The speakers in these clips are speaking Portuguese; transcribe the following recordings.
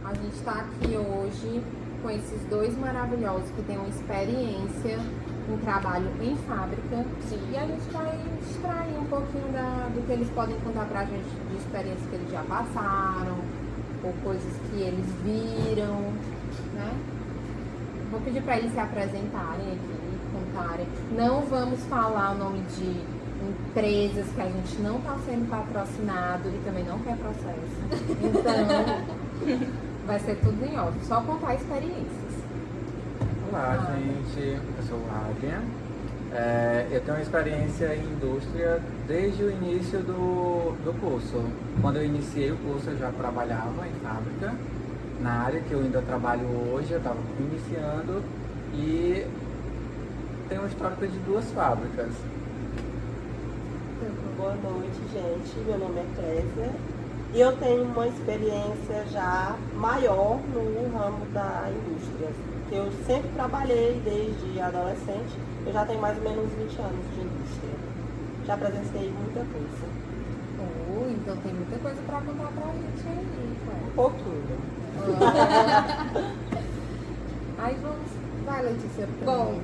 A gente está aqui hoje com esses dois maravilhosos que têm uma experiência em trabalho em fábrica. Sim. E a gente vai extrair um pouquinho do que eles podem contar pra gente de experiências que eles já passaram, ou coisas que eles viram, né? Vou pedir para eles se apresentarem aqui, contarem. Não vamos falar o nome de empresas que a gente não está sendo patrocinado e também não quer processo. Então, vai ser tudo em off, só contar experiências. Olá, gente. Eu sou o Adrian. Eu tenho uma experiência em indústria desde o início do curso. Quando eu iniciei o curso, eu já trabalhava em fábrica. Na área que eu ainda trabalho hoje, eu estava iniciando e tenho uma histórica de 2 fábricas. Boa noite, gente. Meu nome é Clésia e eu tenho uma experiência já maior no ramo da indústria. Eu sempre trabalhei desde adolescente, eu já tenho mais ou menos 20 anos de indústria. Já presenciei muita coisa. Então tem muita coisa para contar pra gente aí, Um pouquinho. Aí vamos. Vai, Letícia. Bom,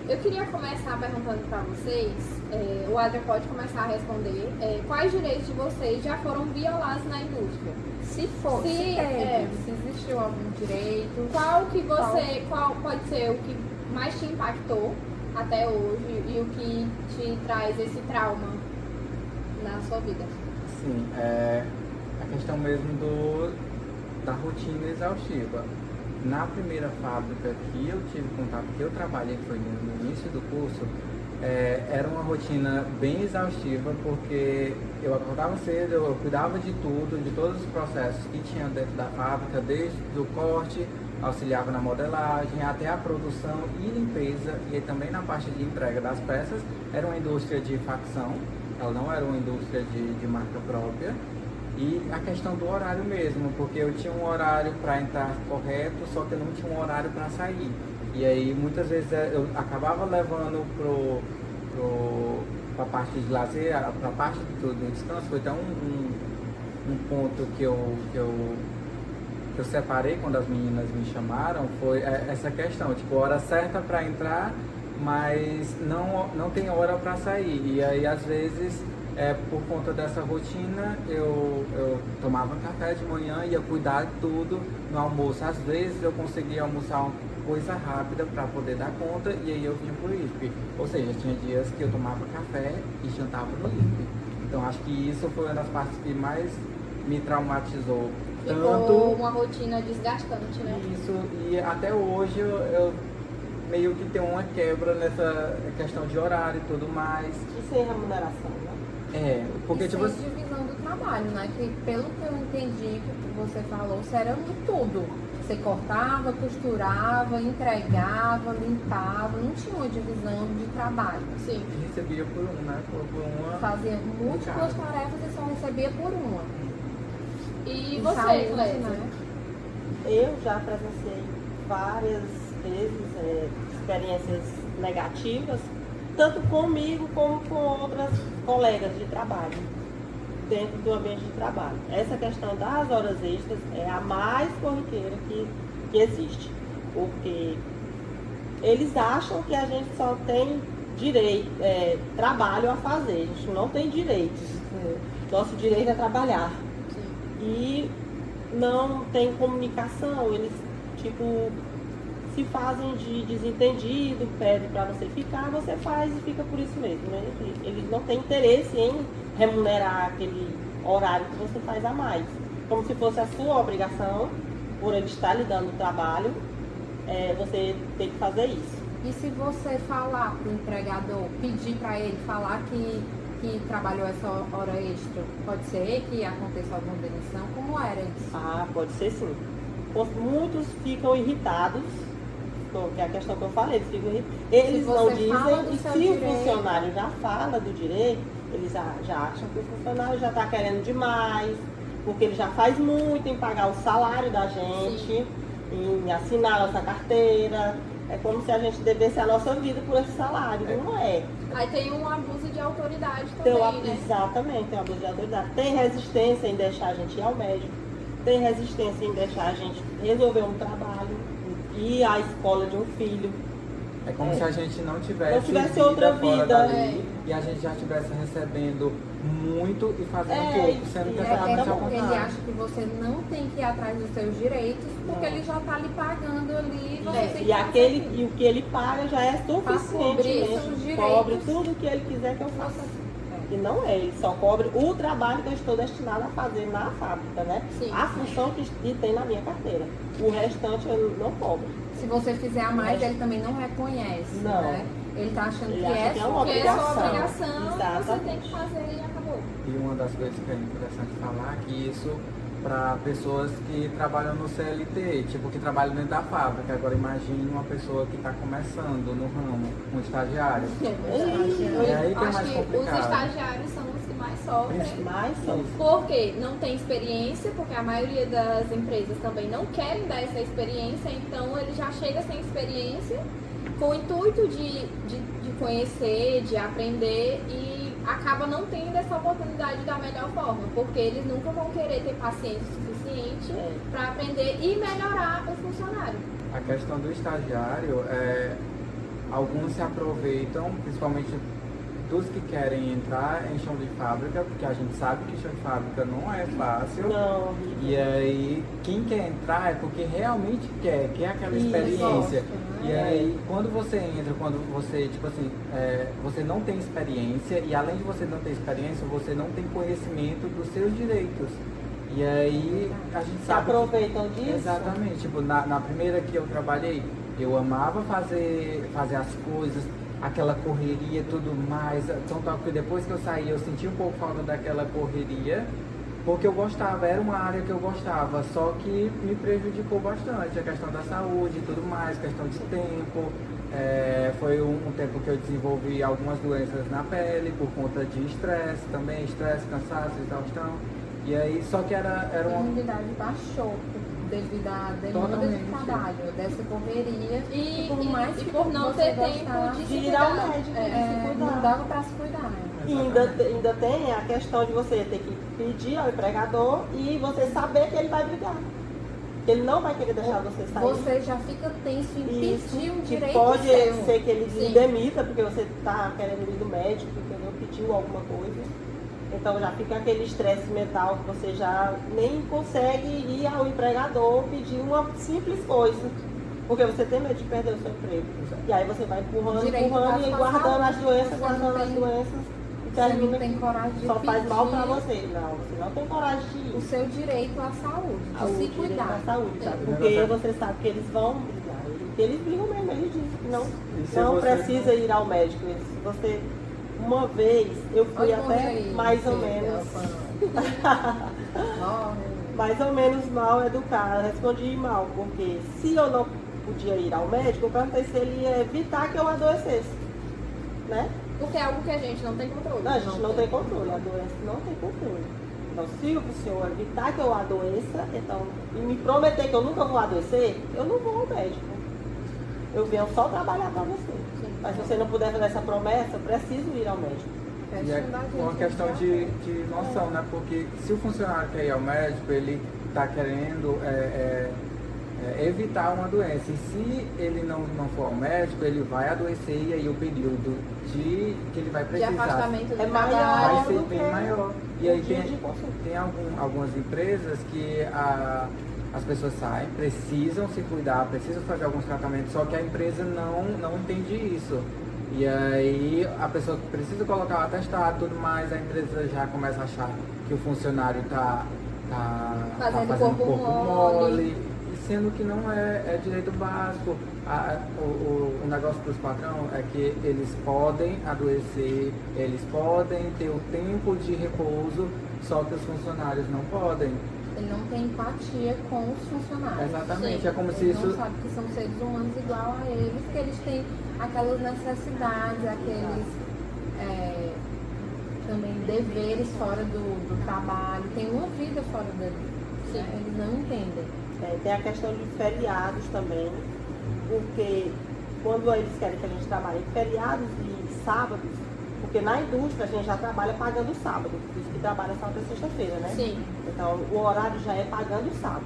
eu queria começar perguntando para vocês, o Adrian pode começar a responder, quais direitos de vocês já foram violados na indústria? Se existiu algum direito. Qual pode ser o que mais te impactou até hoje e o que te traz esse trauma na sua vida? Sim, a questão mesmo da rotina exaustiva. Na primeira fábrica que eu tive contato, que eu trabalhei, que foi no início do curso, era uma rotina bem exaustiva, porque eu acordava cedo, eu cuidava de tudo, de todos os processos que tinha dentro da fábrica, desde o corte, auxiliava na modelagem, até a produção e limpeza, e também na parte de entrega das peças. Era uma indústria de facção, ela não era uma indústria de marca própria. E a questão do horário mesmo, porque eu tinha um horário para entrar correto, só que eu não tinha um horário para sair. E aí muitas vezes eu acabava levando para a parte de lazer, para a parte do descanso. Foi até um ponto que eu separei quando as meninas me chamaram, foi essa questão, tipo, hora certa para entrar, mas não tem hora para sair. E aí às vezes, por conta dessa rotina, eu tomava café de manhã, ia cuidar de tudo no almoço. Às vezes eu conseguia almoçar uma coisa rápida para poder dar conta, e aí eu vinha pro IFP. Ou seja, tinha dias que eu tomava café e jantava no IFP. Então acho que isso foi uma das partes que mais me traumatizou. Ficou uma rotina desgastante, né? Isso, e até hoje eu meio que tenho uma quebra nessa questão de horário e tudo mais. E sem remuneração, né? Porque tipo sem divisão do trabalho, né? Que pelo que eu entendi que você falou, você era de tudo. Você cortava, costurava, entregava, limpava, não tinha uma divisão de trabalho. Sim. recebia por né? Por uma. Fazia múltiplas tarefas e só recebia por uma. E Em você, saúde, Clésia? né? Eu já presenciei várias vezes experiências negativas, tanto comigo como com outras colegas de trabalho, dentro do ambiente de trabalho. Essa questão das horas extras é a mais corriqueira que existe, porque eles acham que a gente só tem direito, trabalho a fazer, a gente não tem direitos. Nosso direito é trabalhar. E não tem comunicação, eles se fazem de desentendido, pedem para você ficar, você faz e fica por isso mesmo, né? Eles não têm interesse em remunerar aquele horário que você faz a mais, como se fosse a sua obrigação, por ele estar lhe dando trabalho, você tem que fazer isso. E se você falar para o empregador, pedir para ele falar que trabalhou essa hora extra, pode ser que aconteça alguma demissão? Como era isso? Ah, pode ser sim. Muitos ficam irritados, que é a questão que eu falei, eles ficam irritados. Eles não dizem, e se o funcionário já fala do direito, eles já acham que o funcionário já está querendo demais, porque ele já faz muito em pagar o salário da gente, sim, em assinar a nossa carteira. É como se a gente devesse a nossa vida por esse salário, não é? Aí tem um abuso de autoridade também, né? Exatamente, tem um abuso de autoridade. Tem resistência em deixar a gente ir ao médico. tem resistência em deixar a gente resolver um trabalho, ir à escola de um filho. É como se a gente não tivesse outra fora vida. dali, e a gente já estivesse recebendo muito e fazendo pouco, sendo que É realmente ao porque ele contrário. acha que você não tem que ir atrás dos seus direitos, porque ele já tá lhe pagando ali. Você tem que fazer aquilo. E o que ele paga já é cobrir suficiente, seus gente. direitos. Cobre tudo que ele quiser que eu faça. E não é, ele só cobre o trabalho que eu estou destinada a fazer na fábrica, né? Sim. A função que tem na minha carteira. O restante eu não cobro. Se você fizer a mais, ele também não reconhece, Não. né? Ele tá achando Ele que acha é que é uma Porque é sua obrigação. obrigação, você Exatamente. tem que fazer e acabou. E uma das coisas que é interessante falar é que isso para pessoas que trabalham no CLT, tipo, que trabalham dentro da fábrica. Agora imagine uma pessoa que está começando no ramo, um estagiário. É aí que é Acho mais que os complicado. estagiários são os que mais sofrem. Mas são. Porque não tem experiência, porque a maioria das empresas também não querem dar essa experiência, então ele já chega sem experiência, com o intuito de conhecer, de aprender e acaba não tendo essa oportunidade da melhor forma, porque eles nunca vão querer ter paciência suficiente para aprender e melhorar o funcionário. A questão do estagiário, alguns se aproveitam, principalmente dos que querem entrar em chão de fábrica, porque a gente sabe que chão de fábrica não é fácil. Não. E aí, quem quer entrar é porque realmente quer aquela Isso, experiência. gosta, E aí, quando você entra, quando você, tipo assim, você não tem experiência, e além de você não ter experiência, você não tem conhecimento dos seus direitos. E aí, a gente Se sabe... aproveitam disso? Exatamente. Tipo, na primeira que eu trabalhei, eu amava fazer as coisas, aquela correria, tudo mais. Então, que depois que eu saí, eu senti um pouco falta daquela correria, porque eu gostava, era uma área que eu gostava, só que me prejudicou bastante, a questão da saúde e tudo mais, questão de tempo. Foi um tempo que eu desenvolvi algumas doenças na pele, por conta de estresse também, cansaço, exaustão. E aí, só que era A uma... imunidade baixou devido à demanda de Totalmente. trabalho, dessa correria. E por mais e que por não você ter gostasse, tempo de De se ir ao cuidar. médico, É. de se cuidar. não dava pra se cuidar, né? E ainda tem a questão de você ter que pedir ao empregador e você saber que ele vai brigar. Que ele não vai querer deixar você sair. Você já fica tenso em Isso, pedir um que direito pode seu. ser que ele Sim. demita porque você está querendo ir no médico, entendeu? Pediu alguma coisa. Então já fica aquele estresse mental que você já nem consegue ir ao empregador pedir uma simples coisa. Porque você tem medo de perder o seu emprego. E aí você vai empurrando Direito e vai guardando passar, as doenças, você guardando não as tem- doenças. E Você não termina tem que coragem de só faz mal pra pedir você. Não, você não tem coragem de ir. o seu direito à saúde, de O se direito cuidar. à saúde, sabe? É. Porque você sabe que eles vão brigar. Que eles brigam mesmo, eles dizem que não, E se não você precisa ir ao médico. Você, uma vez, eu fui Olha o até correio, mais ou filha, menos, Morre. mais ou menos mal educada, respondi mal, porque se eu não podia ir ao médico, eu perguntei se ele ia evitar que eu adoecesse, né? Porque é algo que a gente não tem controle. Não, a gente não tem controle, a doença não tem controle. Então, se o senhor evitar que eu adoeça, então, e me prometer que eu nunca vou adoecer, eu não vou ao médico. Eu venho só trabalhar para você. Sim. Mas se você não puder fazer essa promessa, eu preciso ir ao médico. E é Questão da gente uma questão já de noção, né? Porque se o funcionário quer ir ao médico, ele está querendo evitar uma doença. E se ele não for ao médico, ele vai adoecer e aí o período que ele vai De precisar afastamento do É trabalho. maior. vai ser do bem que maior. E um aí dia tem de consulta. algumas empresas que as pessoas saem, precisam se cuidar, precisam fazer alguns tratamentos, só que a empresa não entende isso. E aí a pessoa precisa colocar o atestado e tudo mais, a empresa já começa a achar que o funcionário tá Fazendo fazendo corpo mole. sendo que não é direito básico. O negócio para os patrão é que eles podem adoecer, eles podem ter o tempo de repouso, só que os funcionários não podem. Ele não tem empatia com os funcionários. Exatamente, Sim. é como se Ele isso... não sabe que são seres humanos igual a eles, que eles têm aquelas necessidades, aqueles também deveres fora do trabalho, tem uma vida fora dali. Sim. Eles não entendem. Tem a questão de feriados também, porque quando eles querem que a gente trabalhe em feriados e sábados, Porque na indústria a gente já trabalha pagando sábado, por isso que trabalha sábado e sexta-feira, né? Sim. Então o horário já é pagando sábado.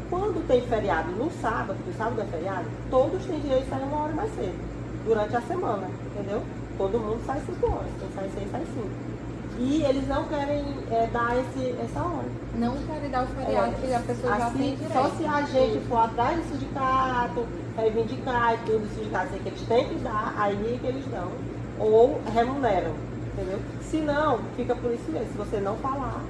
Quando tem feriado no sábado, porque o sábado é feriado, todos têm direito de sair 1 hora mais cedo, durante a semana, entendeu? Todo mundo sai 5 horas, quem sai 6 sai 5. E eles não querem dar essa hora. Não querem dar o feriado que a pessoa já tem Assim, direito. só se a gente for atrás do sindicato, reivindicar e tudo, o sindicato dizer que eles têm que dar, aí é que eles dão. Ou remuneram, entendeu? Se não, fica por isso mesmo. Se você não falar,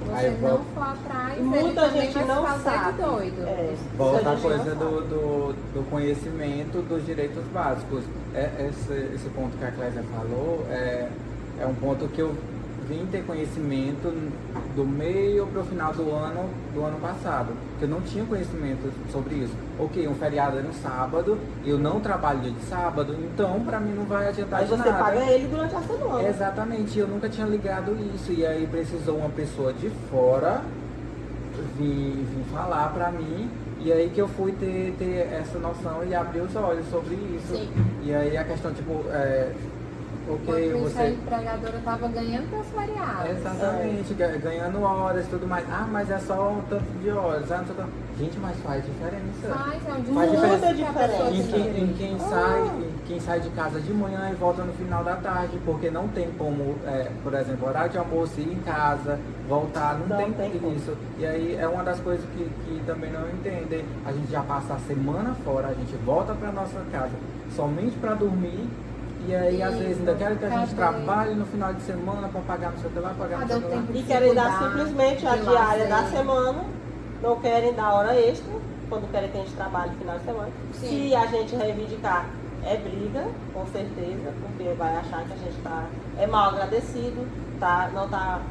Se Aí você não volta- for atrás, Muita ele também gente vai não se fazer sabe. de doido. Volta a gente coisa não sabe. do conhecimento dos direitos básicos. Esse ponto que a Clésia falou é um ponto que eu vim ter conhecimento do meio para o final do ano passado, que eu não tinha conhecimento sobre isso. Ok, um feriado é no sábado, eu não trabalho dia de sábado, então para mim não vai adiantar Mas de você nada. paga ele durante a semana. Exatamente, eu nunca tinha ligado isso, e aí precisou uma pessoa de fora vir falar pra mim, e aí que eu fui ter essa noção e abrir os olhos sobre isso. Sim. E aí a questão, tipo, ok, Enquanto isso, a você... empregadora estava ganhando pelos feriados. Exatamente, ganhando horas e tudo mais. Ah, mas é só um tanto de horas. Ah, não sei o que. Gente, mas faz diferença. Faz, é um Faz desconto diferença. que a pessoa Em tem. quem sai de casa de manhã e volta no final da tarde, porque não tem como, por exemplo, horário de almoço, ir em casa, voltar, não tem como. isso. E aí é uma das coisas que também não entendem. A gente já passa a semana fora, a gente volta para nossa casa somente para dormir. E aí, às vezes, ainda querem que a gente Cadê? trabalhe no final de semana para pagar no celular, pagar no Cadê o celular. tempo? E querem dar Cuidar, simplesmente a de diária da lazer. semana, não querem dar hora extra, quando querem que a gente trabalhe no final de semana. Sim. Se a gente reivindicar, é briga, com certeza, porque vai achar que a gente é mal agradecido, não está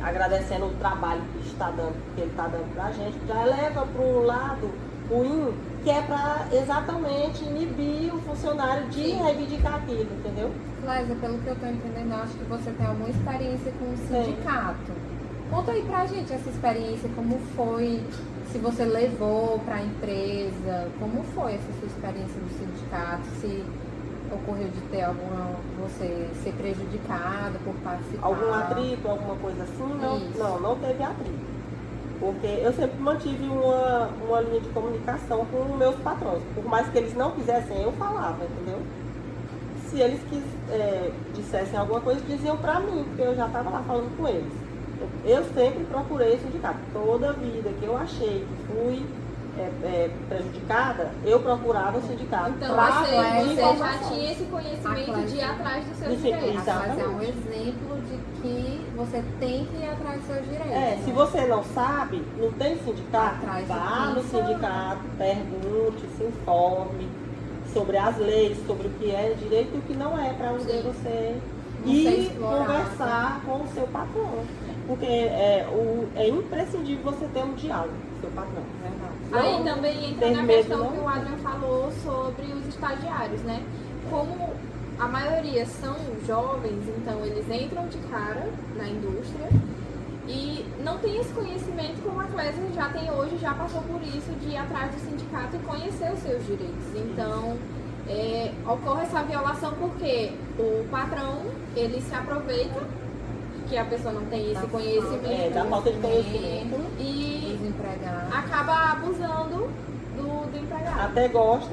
agradecendo o trabalho que está dando, que ele está dando pra gente, já leva para um lado ruim, que é para exatamente inibir o funcionário de Sim. reivindicar aquilo, entendeu? Clésia, pelo que eu estou entendendo, eu acho que você tem alguma experiência com o sindicato. Conta aí pra gente essa experiência, como foi, se você levou para a empresa, como foi essa sua experiência no sindicato, se ocorreu de ter você ser prejudicada por participar. Algum atrito, alguma coisa assim? Isso. Não teve atrito. Porque eu sempre mantive uma linha de comunicação com os meus patrões. Por mais que eles não quisessem, eu falava, entendeu? Se eles dissessem alguma coisa, diziam pra mim, porque eu já estava lá falando com eles. Eu sempre procurei o sindicato. Toda vida que eu achei que fui prejudicada, eu procurava o sindicato. Então pra você pedir já informações. tinha esse conhecimento de ir atrás dos seus Enfim, direitos. isso. Mas é um exemplo de que você tem que ir atrás dos seus direitos. Se né? você não sabe, não tem sindicato, Atrás de vá no quem sabe. sindicato, pergunte, se informe sobre as leis, sobre o que é direito e o que não é, para Sim. você Não ser e explorado. conversar com o seu patrão. Porque é imprescindível você ter um diálogo com o seu patrão. Aí Não também entra ter na medo, questão não. que o Adrian falou sobre os estagiários, né? Como a maioria são jovens, então eles entram de cara na indústria e não tem esse conhecimento como a Clésia já tem hoje, já passou por isso, de ir atrás do sindicato e conhecer os seus direitos. Então, ocorre essa violação porque o patrão, ele se aproveita que a pessoa não tem esse conhecimento Da falta de conhecimento. e Os empregados. acaba abusando do empregado. Até gosta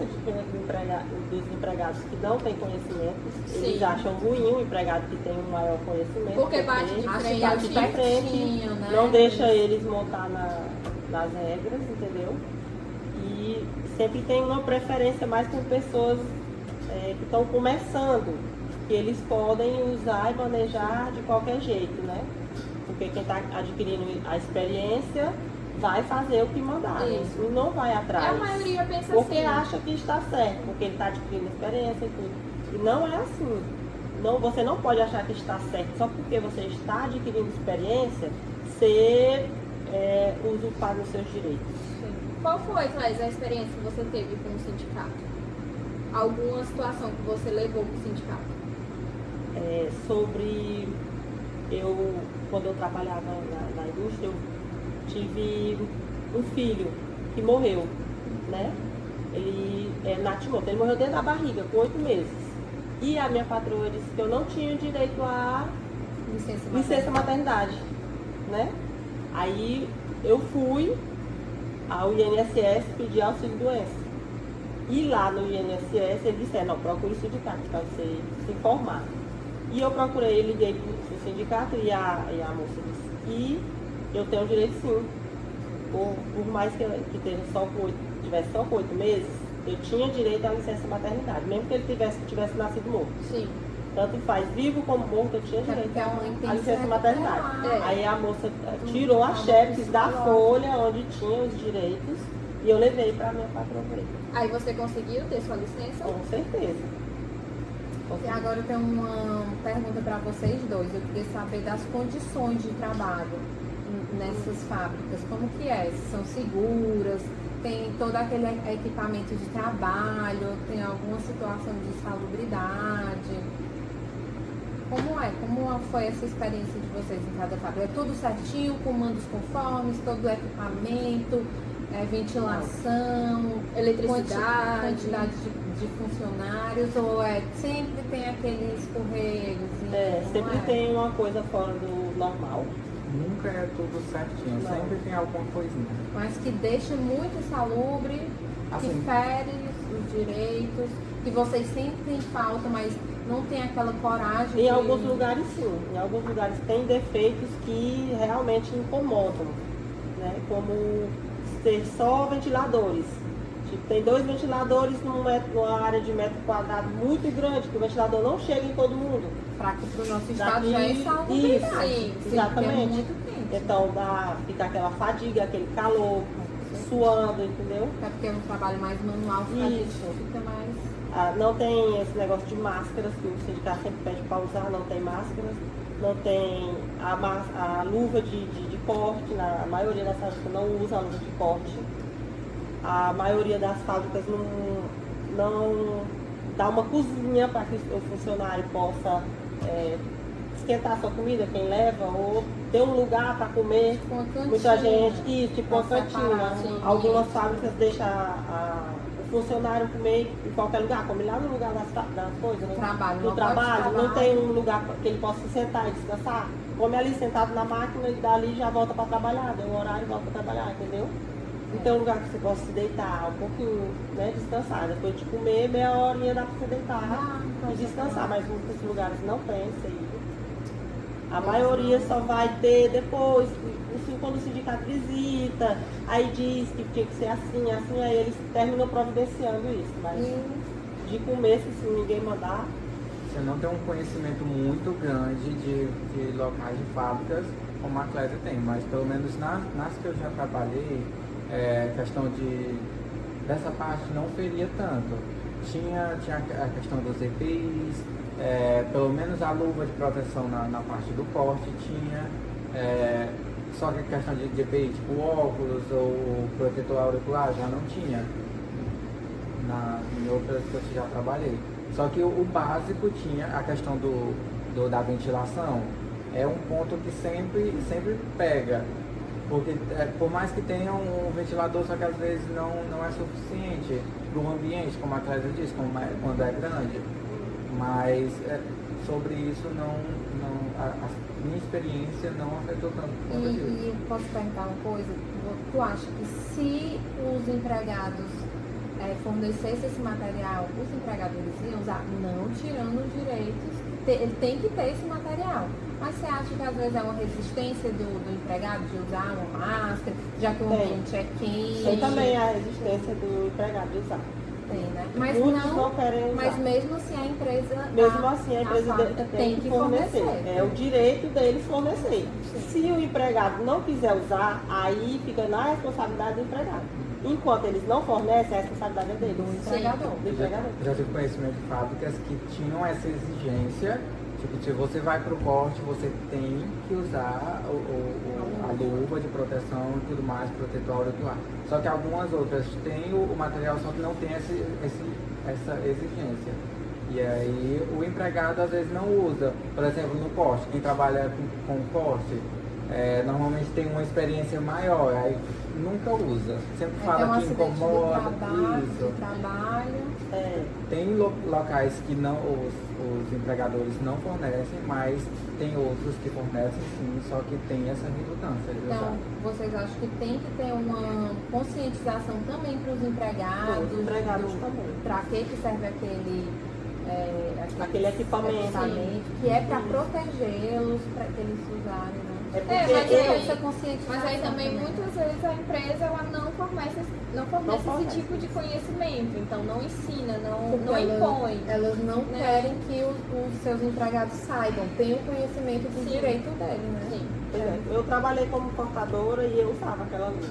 dos empregados que não têm conhecimento. Eles Sim. acham ruim o empregado que tem um maior conhecimento. Porque bate de Acho frente. que bate de frente, pertinho, né? não deixa eles montar nas regras, entendeu? E sempre tem uma preferência mais por pessoas que estão começando, que eles podem usar e manejar de qualquer jeito, né? Porque quem está adquirindo a experiência vai fazer o que mandar, Isso. e não vai atrás. A maioria pensa Porque assim. acha que está certo, porque ele está adquirindo experiência e tudo. E não é assim. Não, você não pode achar que está certo só porque você está adquirindo experiência, ser usurpado nos seus direitos. Qual foi, Clésia, a experiência que você teve com o sindicato? Alguma situação que você levou para o sindicato? Quando eu trabalhava na indústria, eu tive um filho que morreu, né? Ele é natimoto, ele morreu dentro da barriga, com 8 meses. E a minha patroa disse que eu não tinha direito a Licença licença maternidade, né? Aí eu fui ao INSS pedir auxílio doença. E lá no INSS eles disseram, não, procure o sindicato para você se informar. E eu procurei, liguei para o sindicato e a moça disse que eu tenho direito sim. Por mais que tivesse só com 8 meses, eu tinha direito à licença maternidade, mesmo que ele tivesse nascido morto. Sim. Tanto faz, vivo como morto, eu tinha direito porque a mãe tem à que licença se maternidade. recuperar. Aí a moça tirou a cheques da folha onde tinha os direitos e eu levei para minha patroa ver. Aí você conseguiu ter sua licença? Com certeza. E agora eu tenho uma pergunta para vocês dois. Eu queria saber das condições de trabalho nessas fábricas. Como que é? Se são seguras? Tem todo aquele equipamento de trabalho? Tem alguma situação de insalubridade? Como é? Como foi essa experiência de vocês em cada fábrica? É tudo certinho, comandos conformes, todo o equipamento, ventilação, Eletricidade. quantidade de funcionários, ou sempre tem aquele escorrego? Assim, Sempre tem uma coisa fora do normal. Nunca é tudo certinho, Não. sempre tem alguma coisinha. Mas que deixa muito insalubre, que Assim. fere os direitos, que vocês sentem falta, mas não tem aquela coragem Em alguns lugares sim, em alguns lugares tem defeitos que realmente incomodam, né? Como ser só ventiladores. Tipo, tem 2 ventiladores numa área de metro quadrado muito grande, que o ventilador não chega em todo mundo. para que para o nosso estado Daqui- já é insalubridade. Isso, Sim, exatamente. porque é muito quente. Então fica aquela fadiga, aquele calor, suando, entendeu? Até porque é um trabalho mais manual, Isso. fica mais... Não tem esse negócio de máscaras, que o sindicato sempre pede para usar, não tem máscaras. Não tem a luva de corte, a maioria das fábricas não usa a luva de corte. A maioria das fábricas não dá uma cozinha para que o funcionário possa esquentar a sua comida, quem leva, ou ter um lugar para comer. Tipo uma cantina. Muita gente, tipo uma Pra cantina. separar, sim. Algumas fábricas deixam o funcionário comer em qualquer lugar, come lá no lugar das coisas, né? Trabalho, No não pode trabalho, não trabalhar. tem um lugar que ele possa se sentar e descansar. Come ali sentado na máquina e dali já volta para trabalhar, deu um horário e volta para trabalhar, entendeu? Não tem um lugar que você possa se deitar um pouquinho, né, descansar. Depois de comer, meia horinha dá para você deitar e descansar, mas muitos lugares não tem isso aí. A maioria só vai ter depois, assim, quando o sindicato visita, aí diz que tinha que ser assim, assim, aí eles terminam providenciando isso. Mas de começo, se ninguém mandar, Você não tem um conhecimento muito grande de locais de fábricas como a Clésia tem, mas pelo menos nas que eu já trabalhei, questão dessa parte não feria tanto. Tinha a questão dos EPIs, pelo menos a luva de proteção na parte do corte tinha, só que a questão de EPI, tipo óculos ou protetor auricular já não tinha em outras que eu já trabalhei. Só que o básico tinha a questão da ventilação, é um ponto que sempre pega. Porque por mais que tenha um ventilador, só que às vezes não é suficiente para o ambiente, como a Clésia disse, quando é grande. Mas sobre isso a minha experiência não afetou tanto por conta disso. E posso perguntar uma coisa? Tu acha que se os empregados fornecessem esse material, os empregadores iam usar, não tirando os direitos, ele tem que ter esse material. Mas você acha que às vezes é uma resistência do empregado de usar uma máscara, já que o ambiente é quente? tem também a resistência do empregado de usar. Tem, né? Mas Muitos não querem usar. Mas mesmo assim a empresa. Mesmo assim, a empresa fábrica tem que fornecer. É o direito deles fornecer. Se o empregado não quiser usar, aí fica na responsabilidade do empregado. Enquanto eles não fornecem, a responsabilidade é deles. Do empregador. Do empregador. Eu já tive conhecimento de fábricas que tinham essa exigência, tipo, se você vai para o corte, você tem que usar a luva de proteção e tudo mais, protetor auricular. Só que algumas outras têm o material, só que não tem essa exigência. E aí o empregado às vezes não usa. Por exemplo, no corte, quem trabalha com corte, normalmente tem uma experiência maior. Aí nunca usa. Sempre Tem um fala que acidente incomoda. de Isso. trabalho. É, Tem locais que não, os empregadores não fornecem, mas tem outros que fornecem sim, só que tem essa relutância de Então, usar. vocês acham que tem que ter uma conscientização também para os empregados? Os empregados também. Para que serve aquele Aquele equipamento. que é para protegê-los, para que eles usarem, né? É porque mas Tem aí- essa conscientização. Mas aí também né? muitas vezes a empresa ela não fornece esse tipo de conhecimento, então não ensina, não Porque impõe. Elas não né? querem que os seus empregados saibam, tenham conhecimento do Sim. direito dele, né? Sim. Por exemplo, eu trabalhei como cortadora e eu usava aquela luva.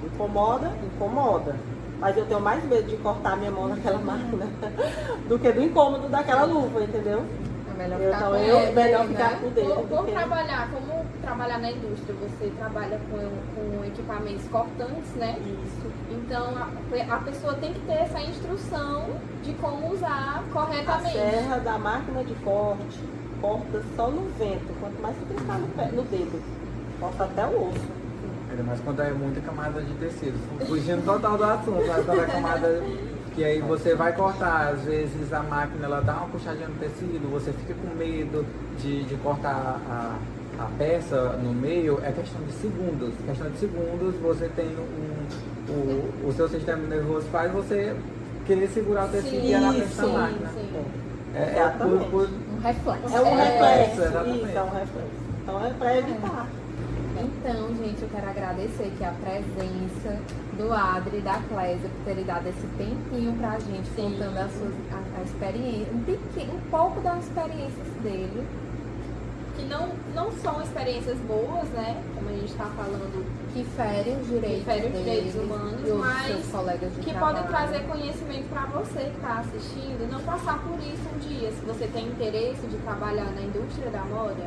Incomoda? Incomoda. Mas eu tenho mais medo de cortar minha mão naquela máquina do que do incômodo daquela luva, entendeu? É melhor Eu, ficar então, com eu ele, melhor né? ficar com o dedo. Por do que- trabalhar, como trabalhar na indústria, você trabalha com equipamentos cortantes, né? Isso. Então a pessoa tem que ter essa instrução de como usar A corretamente. serra da máquina de corte corta só no vento, quanto mais você clicar no dedo. Corta até o osso. Ainda mais quando é muita camada de tecido. Fugindo total do assunto, sabe? Quando é camada que aí você vai cortar, às vezes a máquina ela dá uma puxadinha no tecido, você fica com medo de cortar a peça no meio, é questão de segundos. Questão de segundos, você tem o seu sistema nervoso faz você querer segurar o tecido e ir na frente da sim, máquina. sim. É Exatamente. Um reflexo. É um reflexo. exatamente. Isso, é um reflexo. Então é pra evitar. Então, gente, eu quero agradecer aqui a presença do Adri e da Clésia por terem dado esse tempinho pra gente, Sim. contando a experiência, um pouco das experiências dele. Que não são experiências boas, né? Como a gente está falando, Que ferem os direitos, Que ferem os direitos deles humanos, e os mas seus colegas de que trabalho. podem trazer conhecimento para você que está assistindo, não passar por isso um dia. Se você tem interesse de trabalhar na indústria da moda,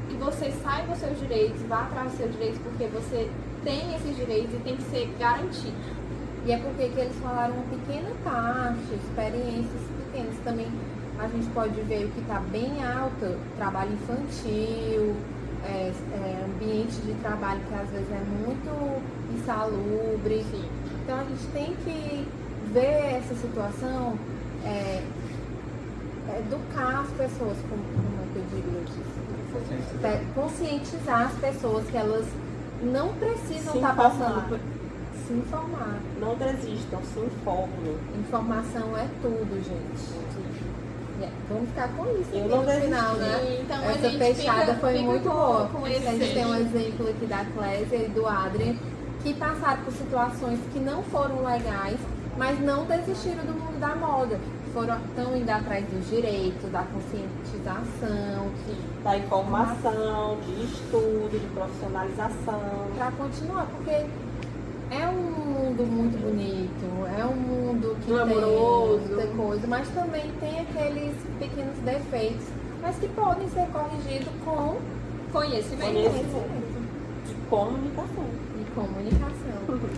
que você saiba os seus direitos, vá atrás dos seus direitos, porque você tem esses direitos e tem que ser garantido. E é porque que eles falaram uma pequena parte, experiências pequenas. Também a gente pode ver o que está bem alto, trabalho infantil, ambiente de trabalho que às vezes é muito insalubre. Sim. Então a gente tem que ver essa situação, educar as pessoas, como é que eu diria isso? Conscientizar as pessoas que elas não precisam Se estar informar. passando por... Se informar. Não desistam, se informem. Informação é tudo, gente. Vamos ficar com isso Eu aqui não no desisti. final, né? Então, a Essa gente fechada foi fica muito com- boa. com A esse gente tem um fecho. exemplo aqui da Clésia e do Adrien, que passaram por situações que não foram legais, mas não desistiram do mundo da moda. Estão indo atrás dos direitos, da conscientização, Da informação, de estudo, de profissionalização. para continuar, porque é um mundo muito bonito, é um mundo que Glamouroso. tem muita coisa, mas também tem aqueles pequenos defeitos, mas que podem ser corrigidos com Conhecimento. Conhecimento. De comunicação. e comunicação.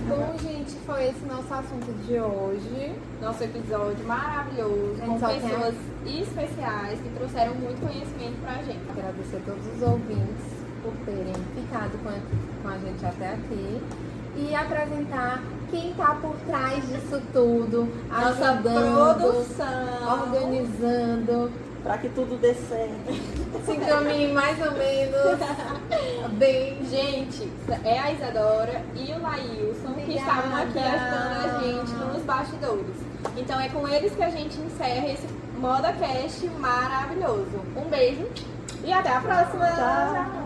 Bom, gente, foi esse nosso assunto de hoje. Nosso episódio maravilhoso, A gente com só tem- pessoas especiais que trouxeram muito conhecimento pra gente. Agradecer a todos os ouvintes por terem ficado com a gente até aqui. E apresentar quem está por trás disso tudo, Nossa ajudando, produção. organizando, Para que tudo dê certo. se encaminhe mais ou menos bem. Gente, é a Isadora e o Laílson que Obrigada. estavam aqui ajudando a gente nos bastidores. Então é com eles que a gente encerra esse ModaCast maravilhoso. Um beijo e até a próxima! Tchau.